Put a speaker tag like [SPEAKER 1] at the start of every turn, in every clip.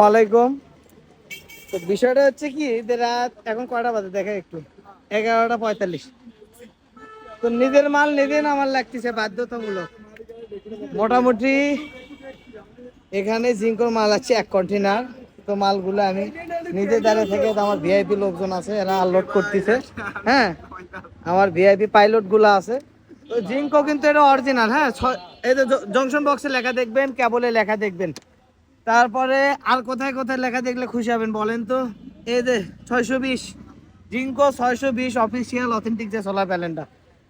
[SPEAKER 1] ওয়ালাইকুম। তো বিষয়টা হচ্ছে কি যে রাত এখন কয়টা বাজে দেখে একটু 11:45। তো নিজের মাল নিজে আমার লাগতেছে বাধ্যতামূলক। মোটামুটি এখানে জিঙ্কর মাল আছে 1 কন্টেনার। তো মালগুলো আমি নিজে দাঁড়িয়ে থেকে আমার ভিআইপি লোকজন আছে, এরা আনলোড করতেছে। হ্যাঁ, আমার ভিআইপি পাইলট গুলো আছে। তো জিঙ্কও কিন্তু এটা অরিজিনাল। হ্যাঁ, এই যে জংশন বক্সে লেখা দেখবেন, কেবলে লেখা দেখবেন। তারপরে আর কোথায় কোথায় লেখা দেখলে খুশি হবেন বলেন তো? এই যে 620 জিঙ্কো 620 অফিসিয়াল অথেন্টিক যে সোলার প্যানেলটা।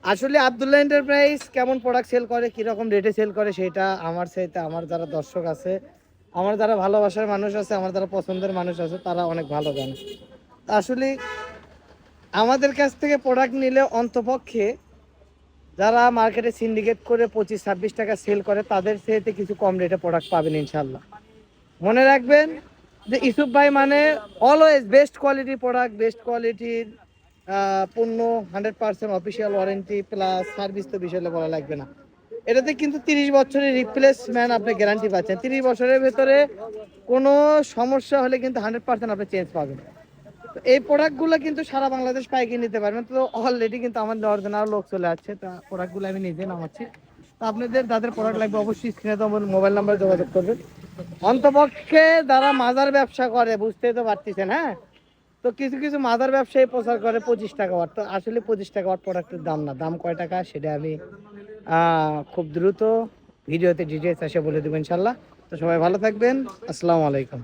[SPEAKER 1] আসলে আব্দুল্লাহ এন্টারপ্রাইজ কেমন প্রোডাক্ট সেল করে, কিরকম রেটে সেল করে, সেটা আমার সাথে আমার যারা দর্শক আছে, আমার যারা ভালোবাসার মানুষ আছে, আমার যারা পছন্দের মানুষ আছে, তারা অনেক ভালো জানে। আসলে আমাদের কাছ থেকে প্রোডাক্ট নিলে অন্তপক্ষে যারা মার্কেটে সিন্ডিকেট করে 25-26 টাকা সেল করে, তাদের সাথে কিছু কম রেটে প্রোডাক্ট পাবেন ইনশাল্লাহ। মনে রাখবেন যে ইসুফ ভাই মানে always best quality product, best কোয়ালিটির পণ্য, 100% অফিসিয়াল ওয়ারেন্টি প্লাস সার্ভিস তো বিষয়ে বলা লাগবে না। এটাতে কিন্তু 30 বছরের রিপ্লেসমেন্ট আপনি গ্যারান্টি পাচ্ছেন। 30 বছরের ভেতরে কোনো সমস্যা হলে কিন্তু 100% আপনি চেঞ্জ পাবেন। তো এই প্রোডাক্টগুলো কিন্তু সারা বাংলাদেশ পাইকারি নিতে পারবেন। তো অলরেডি কিন্তু আমার নেওয়ার জন্য আরও লোক চলে আসছে। তা প্রোডাক্টগুলো আমি নিজে নামাচ্ছি। তো আপনাদের যাদের প্রোডাক্ট লাগবে অবশ্যই স্ক্রিনে তো আমার মোবাইল নাম্বারে যোগাযোগ করবেন। অন্তপক্ষে যারা মাজার ব্যবসা করে বুঝতেই তো পারতেছেন। হ্যাঁ, তো কিছু কিছু মাজার ব্যবসায়ী প্রচার করে 25 টাকা ওয়াট। তো আসলে 25 টাকা ওয়াট প্রোডাক্টের দাম না, দাম কয় টাকা সেটা আমি খুব দ্রুত ভিডিওতে ডিটেলস এসে বলে দেবো ইনশাল্লাহ। তো সবাই ভালো থাকবেন। আসসালামু আলাইকুম।